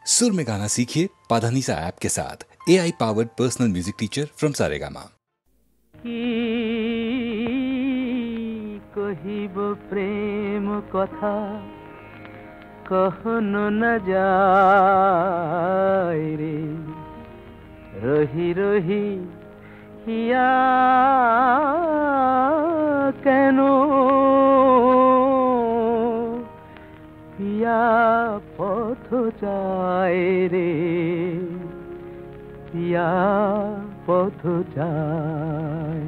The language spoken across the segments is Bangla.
सुर में गाना सीखिए पाधानीसा ऐप के साथ। AI powered personal music teacher from Saregama. कहिब प्रेम कथा कहन न जाय रे, रही रही हिया केनो पिया पथ जाय रे, पिया पथ जाय।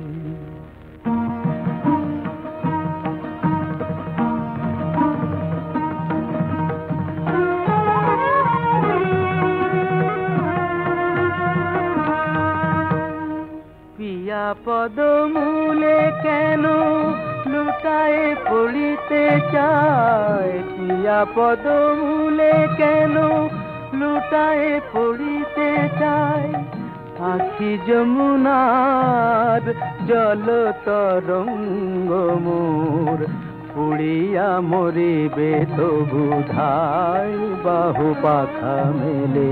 पिया पदमूले केनो लुटाए पड़िते चाय, पिया पदमूले केनो लुटाए पड़िते चाय। आखि যমুনার জল তরঙ্গ মোর, পুড়িয়া মরিবে তবু ধায়। বাহু পাখা মেলে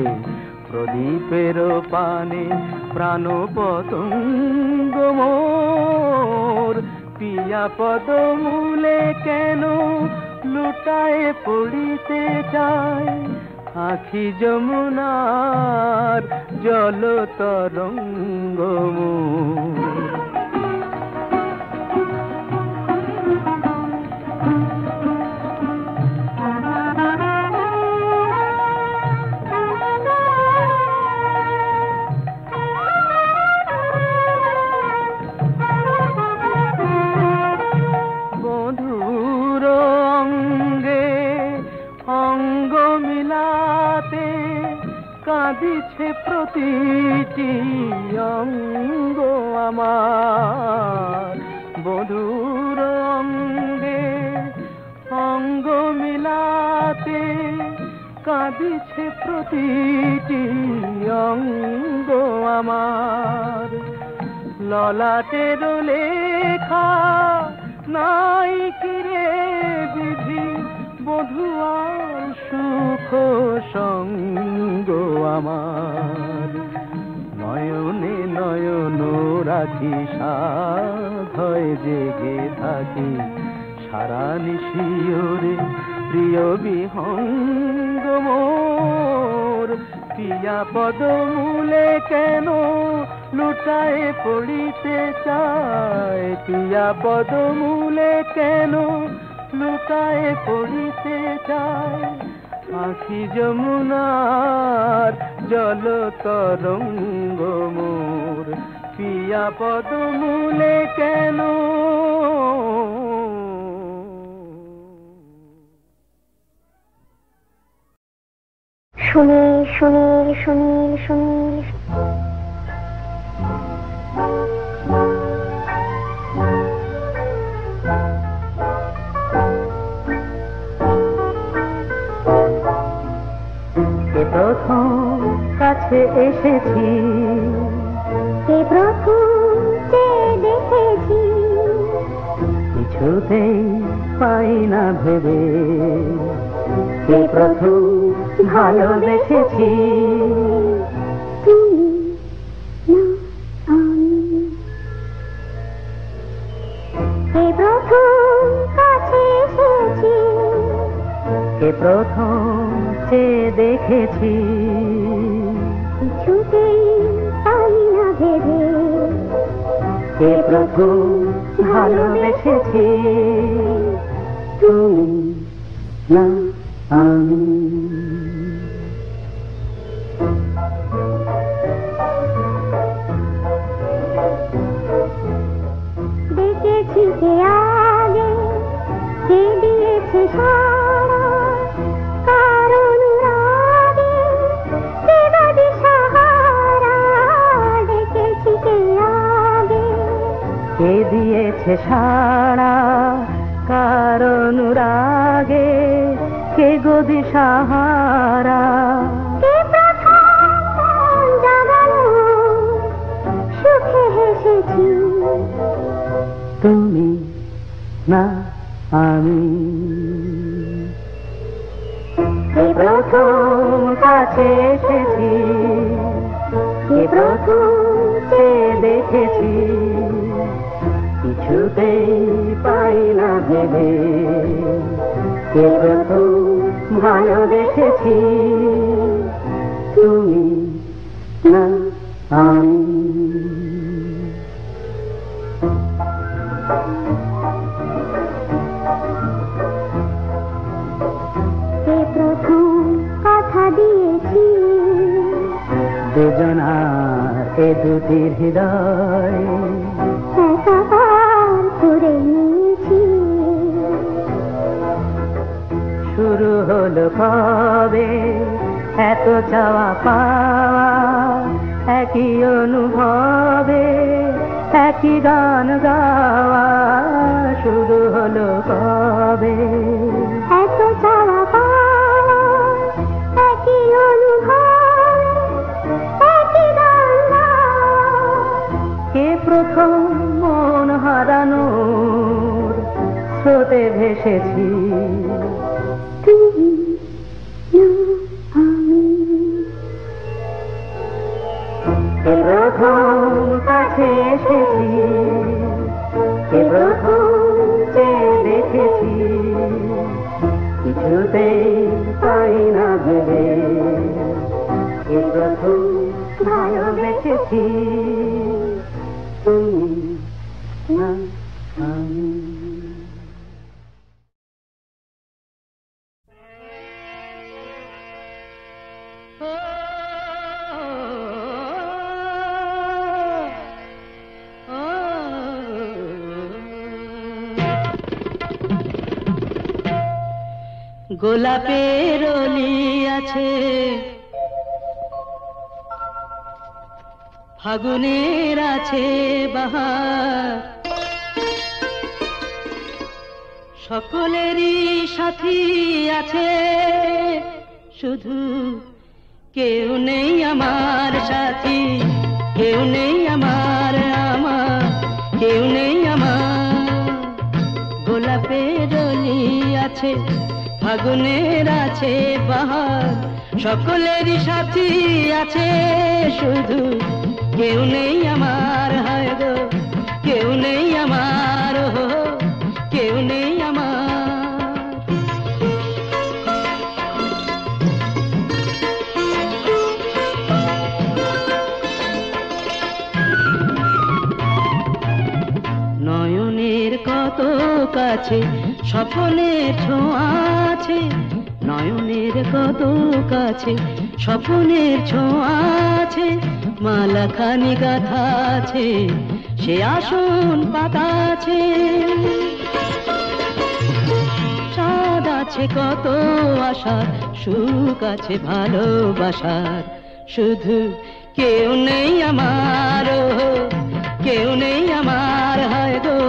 প্রদীপের পানে প্রাণ পতঙ্গ মোর। পিয়া পদমূলে কেন লুটায়ে পড়িতে চায়, আখি যমুনার জল তরঙ্গ মোর। কাঁদিছে প্রতিটি অঙ্গ আমার, বধুর অঙ্গে অঙ্গ মিলাতে কাঁদিছে প্রতিটি অঙ্গ আমার। ললাটের লেখা নাই কিরে বিধি, বধুয়ার সুখ সঙ্গ আমার। নয়নে নয়ন রাখি সাধয় জেগে থাকি, সারা নিশিওরে প্রিয় বিহঙ্গ মোর। পিয়া পদমূলে কেন লুটায়ে পড়িতে চায়, পিয়া পদমূলে কেন লুটায়ে পড়িতে চায়। আখি যমুনার জল তরঙ্গ মোর, পিয়া পদমূলে কেন। সুনীল সুনীল সুনীল সুনীল প্রথম কাছে এসেছি, কে প্রথম দেখেছি, কিছুতেই পাই না ভেবে কে প্রথম ভালোবেসেছি। তুমি না আমি, কে প্রথম কাছে এসেছি, কে প্রথম দেখেছি, কিছুতেই পাই না ভেবে কে প্রথম ভালোবেসেছি। তুমি না আমি। দেখেছি কে আগে, কে দিয়েছে সারা, কারণ রাগে কে বাদে সাহারা। দেখেছি কে আগে, কে দিয়েছে সারা, কারণ রাগে কে গদি সাহারা। কে প্রথম জাগালো সুখে হেসেছি, তুমি না আমি। কে প্রথম কাছে এসেছি, কে প্রথম চেয়ে দেখেছি, কিছুতেই পাই না ভেবে, কে প্রথম ভালোবেসেছি, তুমি না আমি। কে প্রথম কথা দিয়েছি, দুজনার এ দুটির হৃদয় একাকার করে নিয়েছি। শুরু হলো কবে এত চাওয়া পাওয়া, একই অনুভবে একই গান গাওয়া, শুরু হলো কবে এত চাওয়া পাওয়া, একই অনুভব, একই গান গাওয়া। কে প্রথম মন হারানোর স্রোতে ভেসেছি, তুমি না আমি। কে প্রথম কাছে এসেছি, কে প্রথম চেয়ে দেখেছি, কিছুতেই পাই না ভেবে, কে প্রথম ভালোবেসেছি, তুমি না আমি। গোলাপের অলি আছে, ফাগুনের আছে বাহার, সকলেরই সাথী আছে, শুধু কেউ নেই আমার সাথী, কেউ নেই আমার, কেউ নেই আমার। গোলাপের অলি আছে, ফাগুনের আছে বাহার, সকলেরই সাথী আছে, শুধু কেউ নেই আমার, হায় গো কেউ নেই আমার, কেউ নেই আমার। নয়নের কত কাছে স্বপ্নের ছোঁয়া আছে, নয়নের কত কাছে স্বপ্নের ছোঁয়া আছে, মালাখানি গাথা আছে, সে আসন পাতা আছে, চাঁদ আছে কত আশার, সুখ আছে ভালোবাসার, শুধু কেউ নেই আমার, কেউ নেই আমার, হায় গো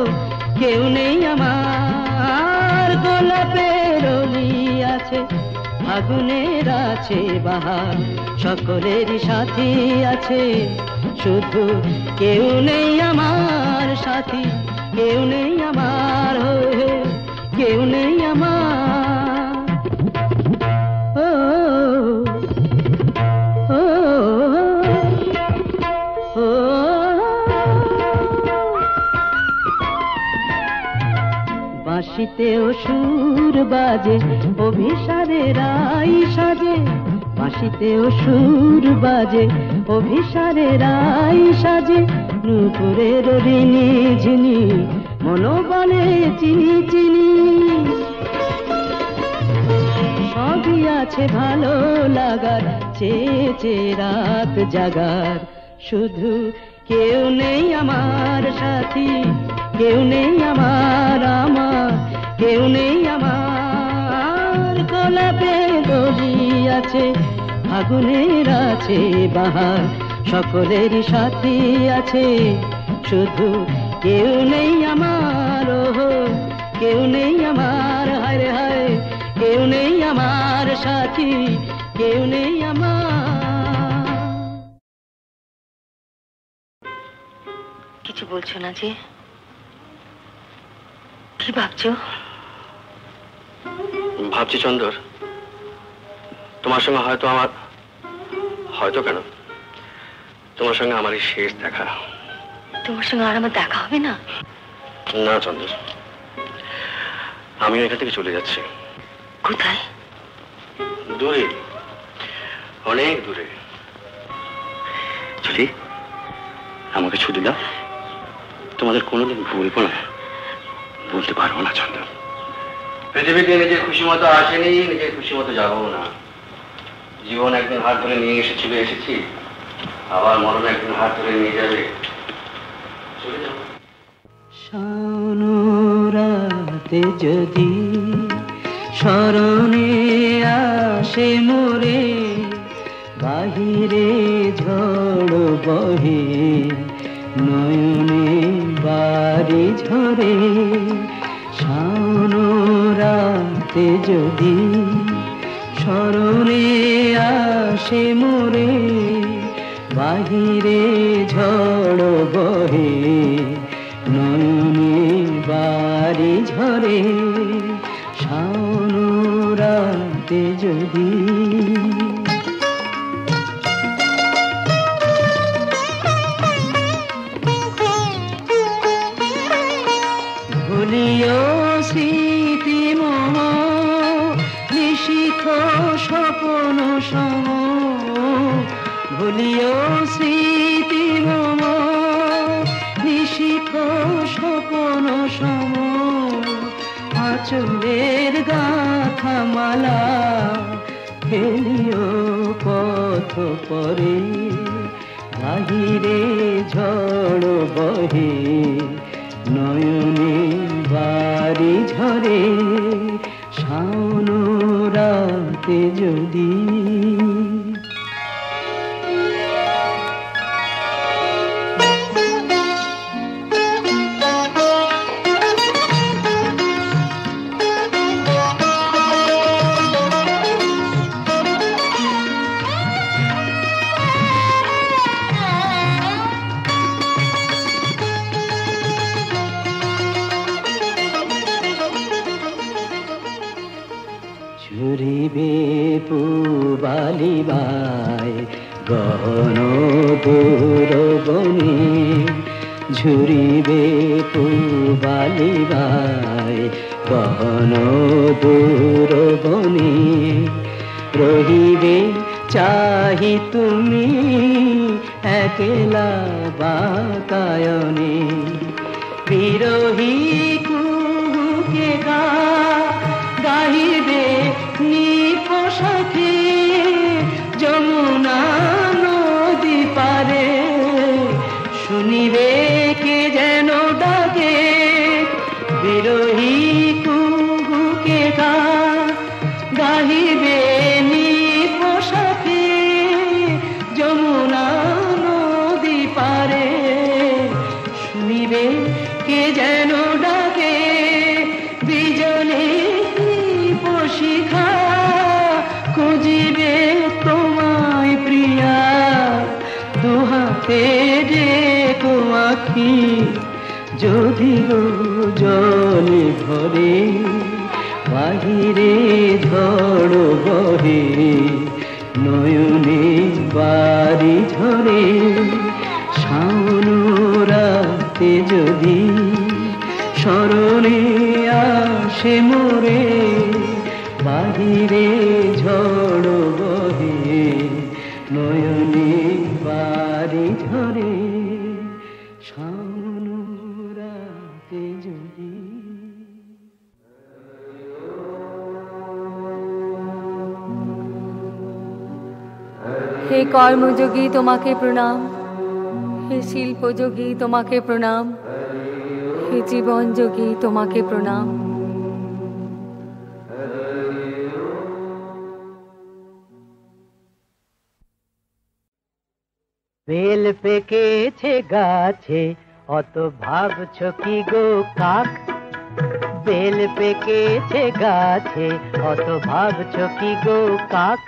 কেউ নেই আমার। গোলাপের অলি আছে, ফাগুনের আছে বাহার, সকলেরই সাথী আছে, শুধু কেউ নেই আমার সাথী, কেউ নেই আমার, কেউ নেই আমার। ও ও ও বাঁশিতেও সুর বাজে, অভিসারের রাই সাজে, বাঁশিতেও সুর বাজে, অভিসারের রাই সাজে, নূপুরের ঋণী ঝিনি, মনোবলে চিনি চিনি, সবই আছে ভালো লাগার, চেয়ে চেয়ে রাত জাগার, শুধু কেউ নেই আমার সাথী, কেউ নেই আমার, কেউ নেই আমার। গোলাপের অলি আছে, ফাগুনের আছে বাহার, সকলেরই সাথী আছে, শুধু কেউ নেই আমার, কেউ নেই আমার, হায় হায় কেউ নেই আমার সাথী, কেউ নেই আমার। কিছু বলছো না যে? কি ভাবছো? ভাবছি চন্দর, তোমার সঙ্গে হয়তো আমার হয়তো কেন, তোমার সঙ্গে আমার এই শেষ দেখা। তোমার সঙ্গে আর আমার দেখা হবে না? না চন্দন, আমি এখান থেকে চলে যাচ্ছি। কোথায়? দূরে, অনেক দূরে। চলি, আমাকে ছুটি দাও। তোমাদের কোনোদিন ভুলবো না, বলতে পারবো না চন্দন। পৃথিবীতে নিজের খুশি মতো আসেনি, নিজের খুশি মতো যাবো না। জীবন একদিন হাত ধরে নিয়ে এসেছিল, এসেছি, আবার মরণ একদিন হাত ধরে নিয়ে যাবে, চলে যাবো। শাওন রাতে যদি স্মরণে আসে মোরে, বাহিরে ঝড় বহে নয়নে বাড়ি ঝরে। শাওন রাতে যদি স্মরণে আসে মোরে, বাহিরে ঝড় বহে নয়নে বাড়ি ঝরে। শাওন রাতে যদি ভুলিও স্মৃতি মোহ, নিশিখ স্বপন সম। ভুলিও স্মৃতি মোহ, নিশিখ স্বপন সম। আঁচলের গাথা মালা ফেলিও পথ পরে, বাহিরে ঝড় বহে নয়নে বাড়ি ঝরে। শাওন রাতে যদি ঝুরিবে পুবালিবায় গহন দূর বনে। ঝুরিবে পুবালিবায় গহন দূর বনে। রহিবে চাহি তুমি একলা বাতায়নে। বিরহী কুহুকে গাহিবে নিপ সাথে, যমুনা নদী পারে শুনিবে কে যেন ডাকে। বিরহী কুহুকে গাহিবে নিপ সাথে, যমুনা নদী পারে শুনিবে কে যেন ডাকে। বিজনে শিখা খুঁজিবে তোমায় প্রিয়া, দুহাতে ডেকো আখি যদি জলে ভরে। বাহিরে ঝড় বহে নয়নে বাড়ি ঝরে। শাওন রাতে যদি স্মরণে আসে মোরে, বাহিরে ঝড় বহে নয়নে বাড়ি ঝরে। শাওন রাতে যদি হে কর্মযোগী তোমাকে প্রণাম, হে শিল্পযোগী তোমাকে প্রণাম, হে জীবনযোগী তোমাকে প্রণাম। বেল পেকেছে গাছে অত ভাবছো কি গো কাক? বেল পেকেছে গাছে অত ভাবছো কি গো কাক?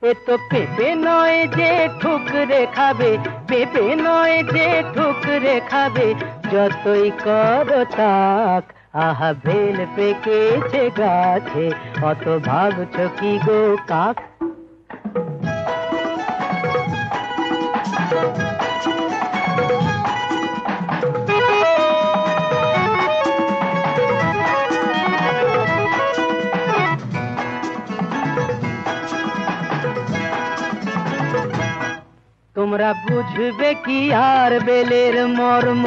এ তো পেঁপে নয় যে ঠুকরে খাবে, পেঁপে নয় যে ঠুকরে খাবে, যতই করো তাক। আহা বেল পেকেছে গাছে অত ভাবছো কি গো কাক? তোমরা বুঝবে কি আর বেলের মর্ম,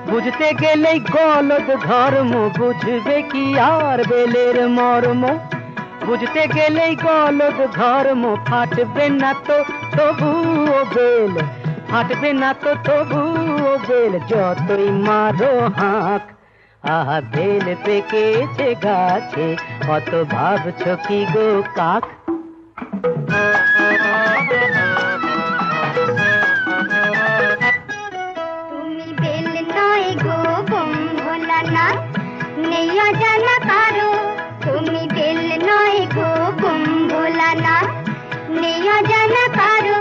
বুঝতে গেলেই গলদ ধর্ম। বুঝবে কি আর বেলের মর্ম, বুঝতে গেলেই গলদ ধর্ম। ফাটবে না তো তবুও বেল, ফাটবে না তো তবুও বেল, যতই মারো হাঁক। আহা বেল পেকেছে গাছে, অত ভাবছো কি গো কাক? তুমি বেল নয় গো বম্ভলানা, নেই অজানা কারো। তুমি বেল নয় গো বম্ভলানা, নেই অজানা কারো।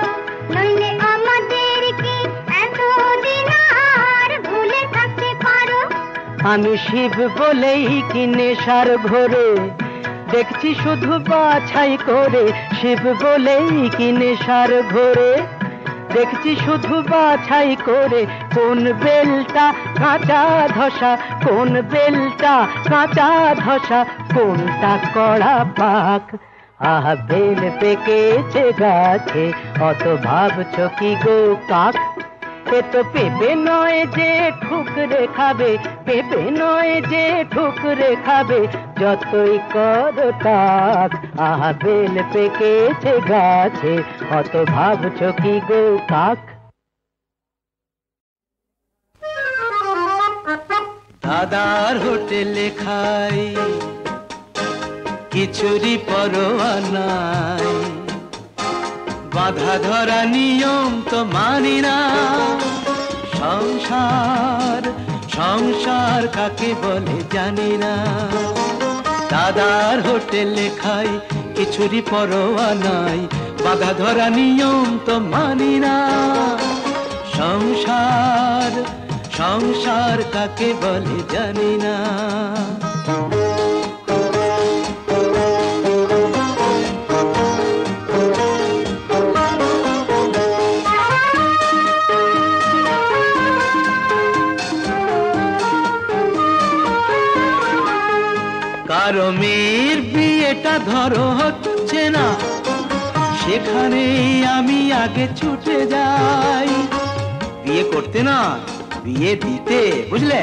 নইলে আমাদেরকে এতদিন আর ভুলে থাকতে পারো। আমি শিব বলেই কি নেশার ঘোরে দেখছি শুধু বাছাই করে। শিব বলেই কি নেশার ঘোরে দেখছি শুধু বাছাই করে। কোন বেলটা কাঁচা ধসা, কোন বেলটা কাঁচা ধসা, কোনটা কড়া পাক। আহা বেল পেকেছে গাছে, অত ভাবছো কি গো কাক? এ তো পেঁপে নয় যে ঠুকরে খাবে, পেঁপে নয় যে ঠুকরে খাবে, যতই করো তাক। আহা বেল পেকেছে গাছে, অত ভাবছো কি গো কাক? দাদার হোটেলে খাই, কিছুরই পরোয়া নাই। বাধা ধরা নিয়ম তো মানি না। সংসার সংসার কাকে বলে জানি না। দাদার হোটেলে খাই, কিছুরই পরোয়া নাই। বাধা ধরা নিয়ম তো মানি না। সংসার সংসার কাকে বলে জানি না। কারো মেয়ের বিয়েটা ধরো হচ্ছে না, সেখানেই আমি আগে ছুটে যাই। বিয়ে করতে না, বিয়ে দিতে, বুঝলে?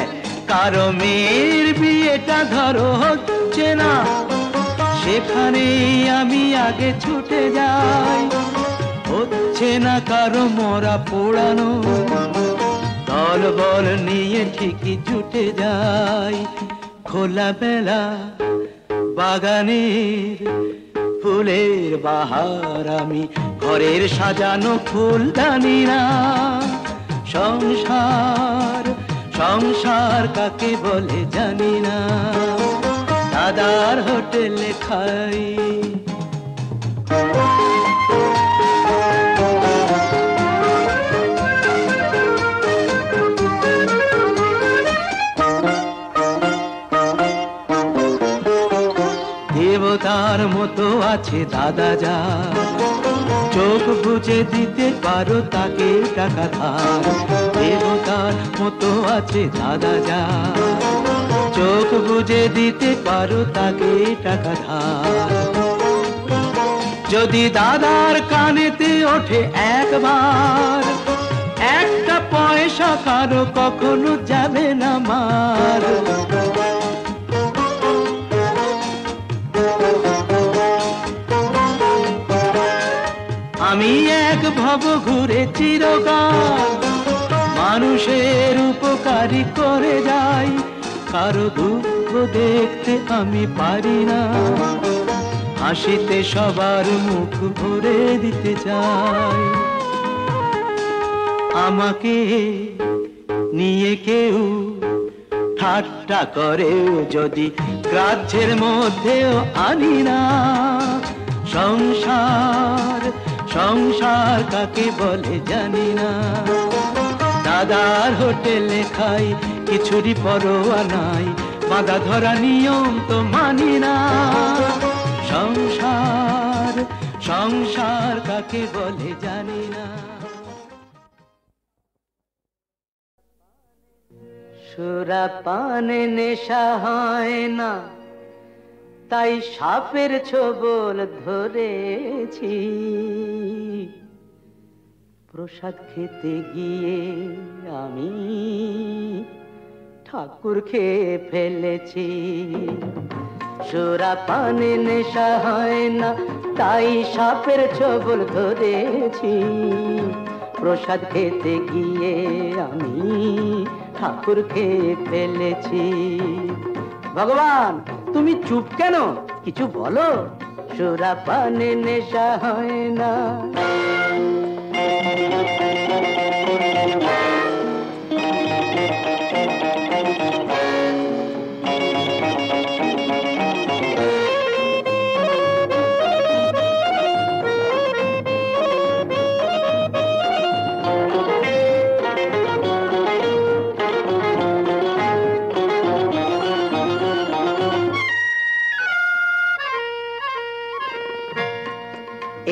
কারো মেয়ের বিয়েটা ধরো হচ্ছে না, সেখানেই আমি আগে ছুটে যাই। হচ্ছে না কারো মরা পোড়ানো, দল বল নিয়ে ঠিকই ছুটে যাই। খোলা বেলা বাগানের ফুলের বাহার আমি, ঘরের সাজানো ফুলদানি না। সংসার সংসার কাকে বলে জানি না। দাদার হোটেলে খাই। দেবতার মতো আছে দাদা যা, চোখ বুঝে দিতে পারো তাকে টাকা ধার। দেবতার মতো আছে দাদা যা, চোখ বুঝে দিতে পারো তাকে টাকা ধার। যদি দাদার কানেতে ওঠে একবার, একটা পয়সা কারো কখনো যাবে না মার। আমি এক ভব ঘুরে চিরকাল, মানুষের উপকারী করে যাই। কারো দুঃখ দেখতে আমি পারি না, হাসিতে সবার মুখ ভরে দিতে চাই। আমাকে নিয়ে কেউ ঠাট্টা করেও যদি গ্রাহ্যের মধ্যেও আনি না। সংসার সংসার কাকে বলে জানি না। দাদার হোটেলে খাই, কিছুরই পরোয়া নাই। বাধা ধরা নিয়ম তো মানি না। সংসার সংসার কাকে বলে জানি না। সুরা পানে নেশা হয় না, তাই সাপের ছোবল ধরেছি। প্রসাদ খেতে গিয়ে আমি ঠাকুর খেয়ে ফেলেছি। সুরা পানে নেশা হয় না, তাই সাপের ছোবল ধরেছি। প্রসাদ খেতে গিয়ে আমি ঠাকুর খেয়ে ফেলেছি। ভগবান, তুমি চুপ কেন? কিছু বলো। সুরা পানে নেশা হয় না।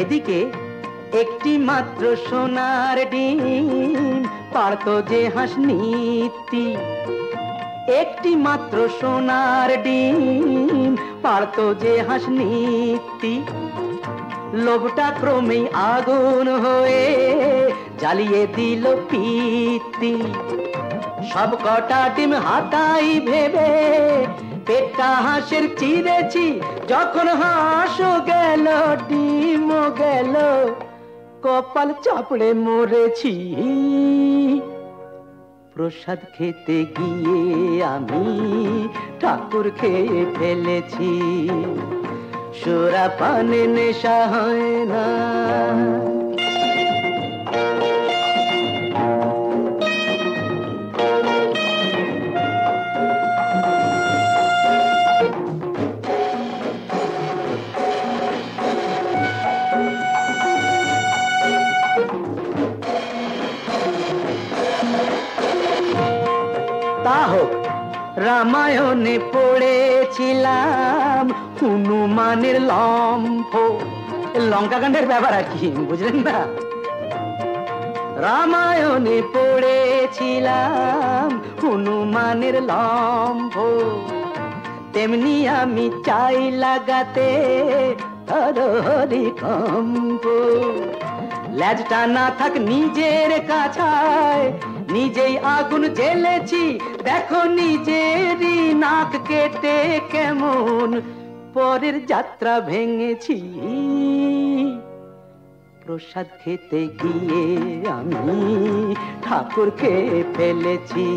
এদিকে একটি মাত্র সোনার ডিম পারত যে হাঁস নিত্যি। একটি মাত্র সোনার ডিম পারত যে হাঁস নিত্যি। লোভটা ক্রমেই আগুন হয়ে জ্বালিয়ে দিল পিত্তি। সব কটা ডিম হাতাই ভেবে পেটটা হাঁসের চিরেছি। যখন হাঁসও গেল ডিমও গেল, কপাল চাপড়ে মরেছি। প্রসাদ খেতে গিয়ে আমি ঠাকুর খেয়ে ফেলেছি। সুরা পানে নেশা হয় না। তা হোক, রামায়ণে পড়েছিলাম হনুমানের লম্ফ। লঙ্কাকাণ্ডের ব্যাপার আর কি, বুঝলেন না? রামায়ণে পড়েছিলাম হনুমানের লম্ফ। তেমনি আমি চাই লাগাতে হরিকম্প। লেজটা না থাক নিজের কাছায়, নিজেই আগুন জ্বেলেছি। দেখো নিজেরই নাক কেটে কেমন পরের যাত্রা ভেঙেছি। প্রসাদ খেতে গিয়ে আমি ঠাকুর খেয়ে ফেলেছি।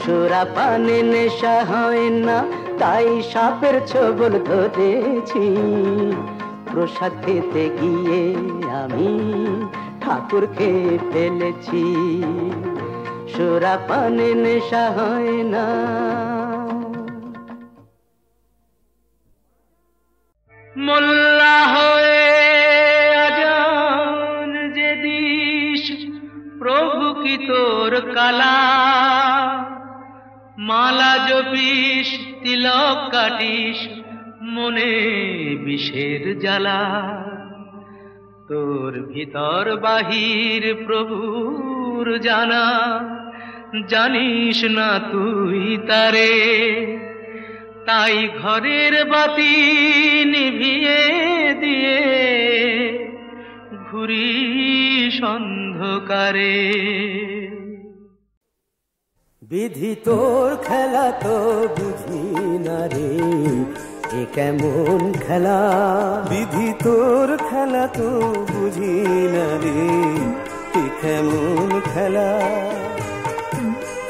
সুরা পানে নেশা হয় না, তাই সাপের ছোবল ধরেছি। প্রসাদ খেতে গিয়ে আমি ঠাকুর খেয়ে ফেলেছি। সুরা পানে নেশা হয় না। মোল্লা হয়ে আজান যে দিস, প্রভু কি তোর কালা। মালা জপিস, তিলক কাটিস, মনে বিষের জ্বালা। তোর ভিতর বাহির প্রভুর জানা, জানিস না তুই তারে। তাই ঘরের বাতি নিভিয়ে দিয়ে ঘুরিস অন্ধকারে। বিধি তোর খেলা তো বুঝি না রে, এ কেমন খেলা। বিধি তোর খেলা তো বুঝি না রে, এ কেমন খেলা।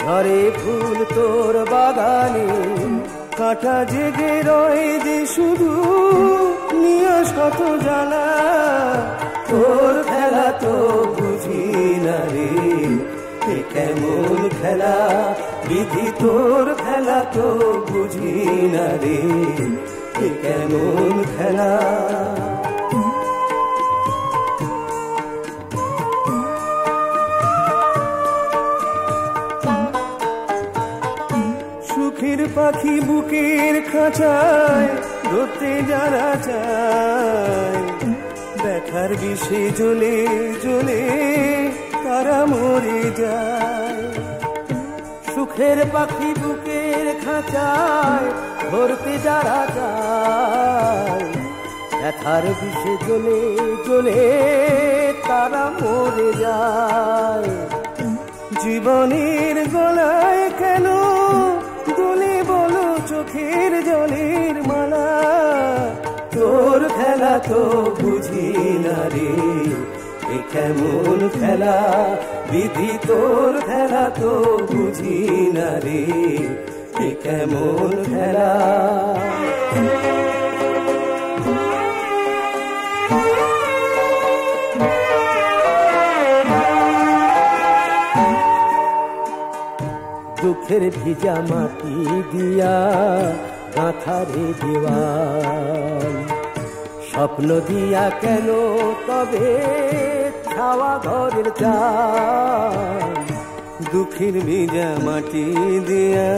ঘরে ফুল তোর বাগানে, কাঁটা জেগে রয় যে শুধু, নিয়ে শত জ্বালা। তোর খেলা তো বুঝি না রে, এ কেমন খেলা। বিধি তোর খেলা তো বুঝি না রে, এ কেমন খেলা। সুখের পাখি বুকের খাঁচায় ধরতে যারা চায়, ব্যথার বিষে জ্বলে জ্বলে তারা মরে যায়। সুখের পাখি বুকের খাঁচায় ধরতে যারা যায়, ব্যথার বিষে জ্বলে জ্বলে তারা মরে যায়। জীবনের গলায় কেন দুলি বলো চোখের জলের মালা, তোর খেলা তো বুঝি না রে, এ কেমন খেলা বিধি, তোর খেলা তো বুঝি না রে, এ কেমন খেলা। দুঃখের ভিজা মাটি দিয়া গাঁথারে দেওয়াল, স্বপ্ন দিয়া কেন তবে ছাওয়া ঘরের চাল। দুঃখের ভিজা মাটি দিয়া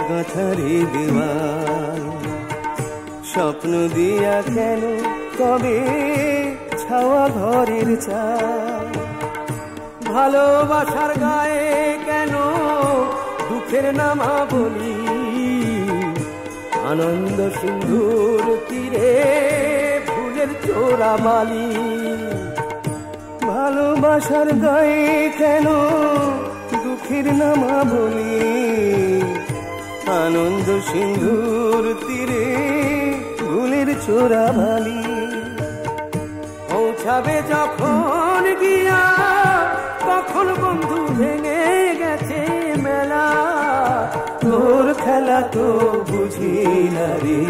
গাঁথারে দেওয়াল, স্বপ্ন দিয়া কেন তবে ছাওয়া ঘরের চাল। ভালোবাসার গায়ে কেন দুঃখের নামা বলি, আনন্দ সিন্ধুর তীরে ফুলের চোরা মালি। ভালোবাসার গায়ে কেন দুঃখের নামা বলি, আনন্দ সিন্ধুর তীরে ফুলের চোরা মালি। পৌঁছাবে যখন গিয়া তখন বন্ধু ভেঙে গেছে মেলা, তোর খেলা তো বুঝি না রে,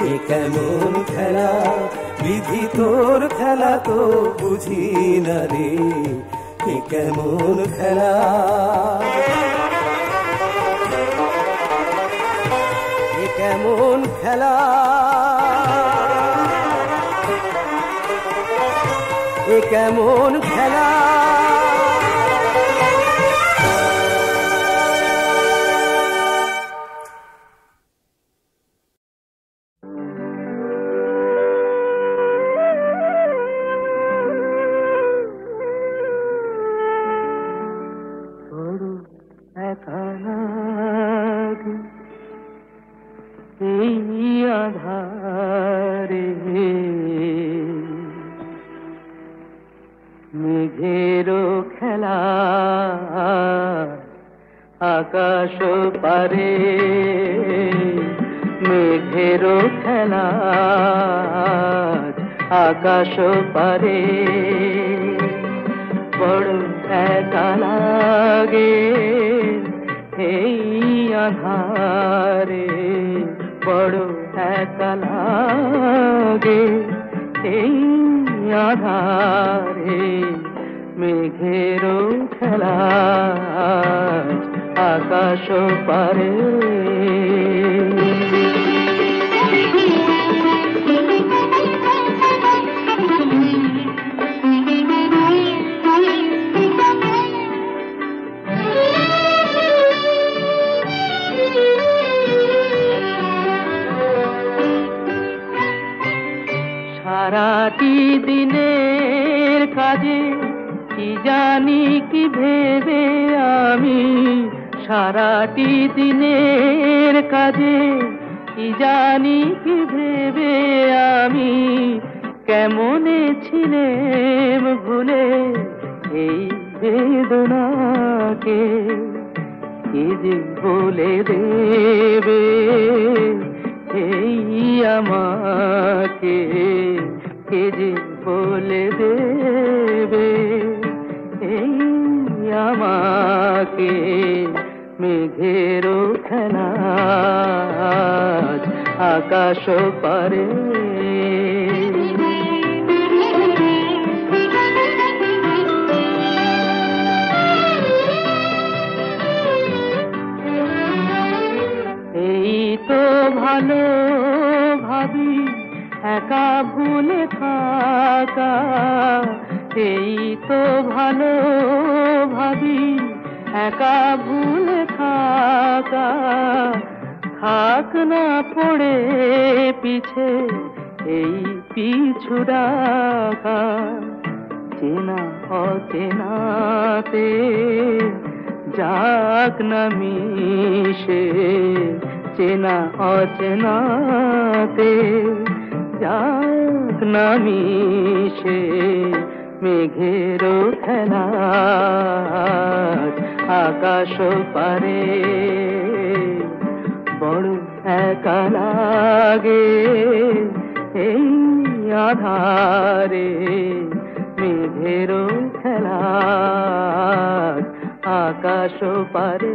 এ কেমন খেলা বিধি, তোর খেলা তো বুঝি না রে, এ কেমন খেলা। এ কেমন খেলা, এ কেমন খেলা। আধারে মেঘেরও খেলা আকাশ পারে, মেঘেরও খেলা আকাশ পারে। বড় একা লাগে এই আধারে, বড় একা লাগে এই আধারে। মেঘেরও খেলা আকাশ পারে। সারাটি দিনের কাজে কি জানি কি ভেবে আমি, সারাটি দিনের কাজে কি জানি কি ভেবে আমি, কেমনে ছিলেম ভুলে এই বেদনাকে। কি যে বলে দেবে এই আমাকে, কে যে বলে দেবে এই আমাকে। মেঘেরও খেলা আকাশ পারে। এই তো ভালো ভাবি একা ভুলে থাকা, এই তো ভালো ভাবি একা ভুলে থাকা। থাক না পড়ে পিছে এই পিছু ডাকা, চেনা অচেনাতে যাক না মিশে, চেনা অচেনাতে যাক নামিশে মেঘেরও খেলা আকাশ পারে বড় একা লাগে এই আধারে মেঘেরও খেলা আকাশ পারে।